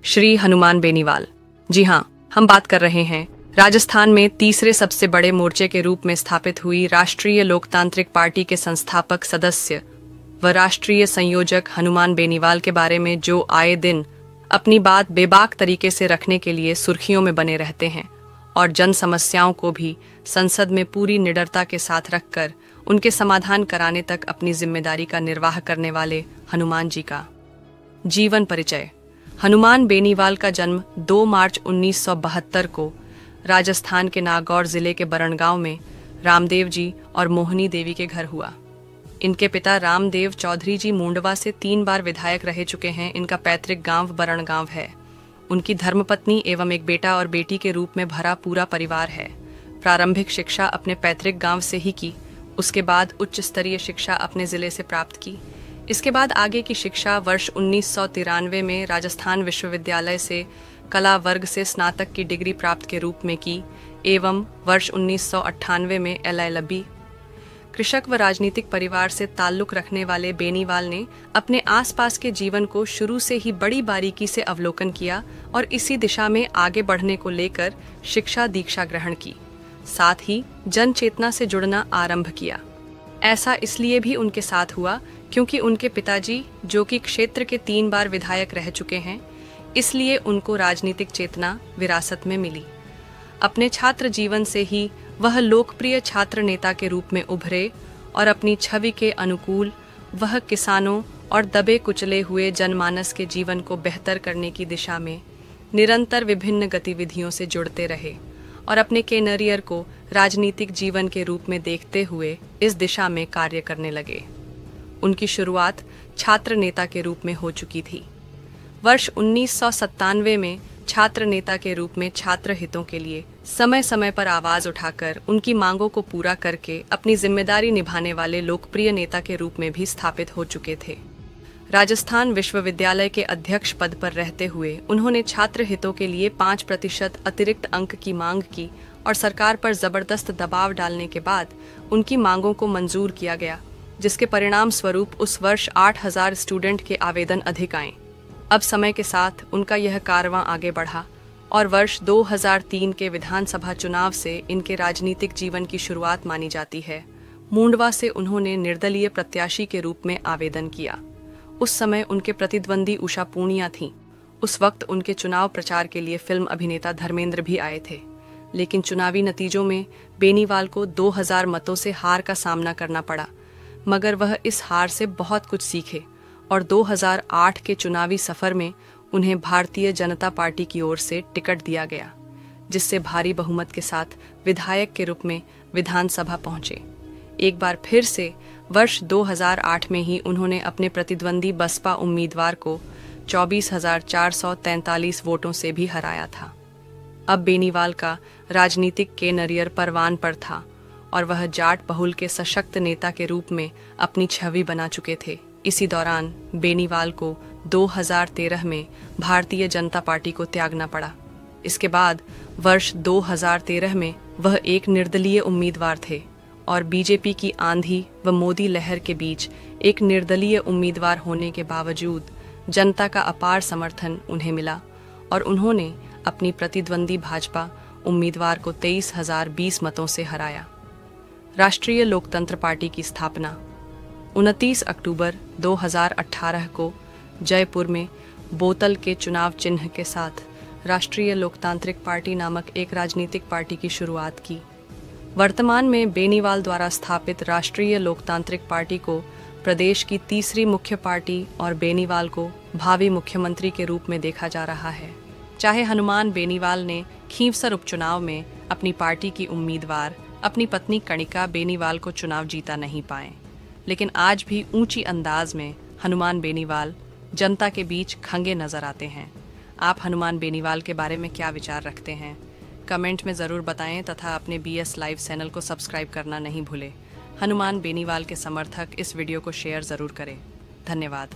श्री हनुमान बेनीवाल। जी हाँ, हम बात कर रहे हैं राजस्थान में तीसरे सबसे बड़े मोर्चे के रूप में स्थापित हुई राष्ट्रीय लोकतांत्रिक पार्टी के संस्थापक सदस्य व राष्ट्रीय संयोजक हनुमान बेनीवाल के बारे में, जो आए दिन अपनी बात बेबाक तरीके से रखने के लिए सुर्खियों में बने रहते हैं और जन समस्याओं को भी संसद में पूरी निडरता के साथ रखकर उनके समाधान कराने तक अपनी जिम्मेदारी का निर्वाह करने वाले हनुमान जी का जीवन परिचय। हनुमान बेनीवाल का जन्म 2 मार्च 1972 को राजस्थान के नागौर जिले के बरण गांव में रामदेव जी और मोहनी देवी के घर हुआ। इनके पिता रामदेव चौधरी जी मुंडवा से 3 बार विधायक रह चुके हैं। इनका पैतृक गांव बरण गांव है। उनकी धर्मपत्नी एवं एक बेटा और बेटी के रूप में भरा पूरा परिवार है। प्रारंभिक शिक्षा अपने पैतृक गांव से ही की। उसके बाद उच्च स्तरीय शिक्षा अपने जिले से प्राप्त की। इसके बाद आगे की शिक्षा वर्ष 1993 में राजस्थान विश्वविद्यालय से कला वर्ग से स्नातक की डिग्री प्राप्त के रूप में की एवं वर्ष 1998 में LLB। कृषक व राजनीतिक परिवार से ताल्लुक रखने वाले बेनीवाल ने अपने आसपास के जीवन को शुरू से ही बड़ी बारीकी से अवलोकन किया और इसी दिशा में आगे बढ़ने को लेकर शिक्षा दीक्षा ग्रहण की। साथ ही जन चेतना से जुड़ना आरंभ किया। ऐसा इसलिए भी उनके साथ हुआ क्योंकि उनके पिताजी, जो कि क्षेत्र के 3 बार विधायक रह चुके हैं, इसलिए उनको राजनीतिक चेतना विरासत में मिली। अपने छात्र जीवन से ही वह लोकप्रिय छात्र नेता के रूप में उभरे और अपनी छवि के अनुकूल वह किसानों और दबे कुचले हुए जनमानस के जीवन को बेहतर करने की दिशा में निरंतर विभिन्न गतिविधियों से जुड़ते रहे और अपने कैरियर को राजनीतिक जीवन के रूप में देखते हुए इस दिशा में कार्य करने लगे। उनकी शुरुआत छात्र नेता के रूप में हो चुकी थी। वर्ष 1997 में छात्र नेता के रूप में छात्र हितों के लिए समय समय पर आवाज उठाकर उनकी मांगों को पूरा करके अपनी जिम्मेदारी निभाने वाले लोकप्रिय नेता के रूप में भी स्थापित हो चुके थे। राजस्थान विश्वविद्यालय के अध्यक्ष पद पर रहते हुए उन्होंने छात्र हितों के लिए 5% अतिरिक्त अंक की मांग की और सरकार पर जबरदस्त दबाव डालने के बाद उनकी मांगों को मंजूर किया गया, जिसके परिणाम स्वरूप उस वर्ष 8000 स्टूडेंट के आवेदन अधिक आए। अब समय के साथ उनका यह कारवां आगे बढ़ा और वर्ष 2003 के विधानसभा चुनाव से इनके राजनीतिक जीवन की शुरुआत मानी जाती है। मुंडवा से उन्होंने निर्दलीय प्रत्याशी के रूप में आवेदन किया। उस समय उनके प्रतिद्वंदी उषा पूनिया थीं। उस वक्त उनके चुनाव प्रचार के लिए फिल्म अभिनेता धर्मेंद्र भी आए थे, लेकिन चुनावी नतीजों में बेनीवाल को 2000 मतों से हार का सामना करना पड़ा। मगर वह इस हार से बहुत कुछ सीखे और 2008 के चुनावी सफर में उन्हें भारतीय जनता पार्टी की ओर से टिकट दिया गया, जिससे भारी बहुमत के साथ विधायक के रूप में विधानसभा पहुंचे। एक बार फिर से वर्ष 2008 में ही उन्होंने अपने प्रतिद्वंदी बसपा उम्मीदवार को 24,443 वोटों से भी हराया था। अब बेनीवाल का राजनीतिक कैरियर परवान पर था और वह जाट बहुल के सशक्त नेता के रूप में अपनी छवि बना चुके थे। इसी दौरान बेनीवाल को 2013 में भारतीय जनता पार्टी को त्यागना पड़ा। इसके बाद वर्ष 2013 में वह एक निर्दलीय उम्मीदवार थे और बीजेपी की आंधी व मोदी लहर के बीच एक निर्दलीय उम्मीदवार होने के बावजूद जनता का अपार समर्थन उन्हें मिला और उन्होंने अपनी प्रतिद्वंदी भाजपा उम्मीदवार को 23,020 मतों से हराया। राष्ट्रीय लोकतंत्र पार्टी की स्थापना 29 अक्टूबर 2018 को जयपुर में बोतल के चुनाव चिन्ह के साथ राष्ट्रीय लोकतांत्रिक पार्टी नामक एक राजनीतिक पार्टी की शुरुआत की। वर्तमान में बेनीवाल द्वारा स्थापित राष्ट्रीय लोकतांत्रिक पार्टी को प्रदेश की तीसरी मुख्य पार्टी और बेनीवाल को भावी मुख्यमंत्री के रूप में देखा जा रहा है। चाहे हनुमान बेनीवाल ने खींवसर उपचुनाव में अपनी पार्टी की उम्मीदवार अपनी पत्नी कणिका बेनीवाल को चुनाव जीता नहीं पाए, लेकिन आज भी ऊंची अंदाज में हनुमान बेनीवाल जनता के बीच खंगे नजर आते हैं। आप हनुमान बेनीवाल के बारे में क्या विचार रखते हैं? कमेंट में ज़रूर बताएं तथा अपने BS लाइव चैनल को सब्सक्राइब करना नहीं भूलें। हनुमान बेनीवाल के समर्थक इस वीडियो को शेयर ज़रूर करें। धन्यवाद।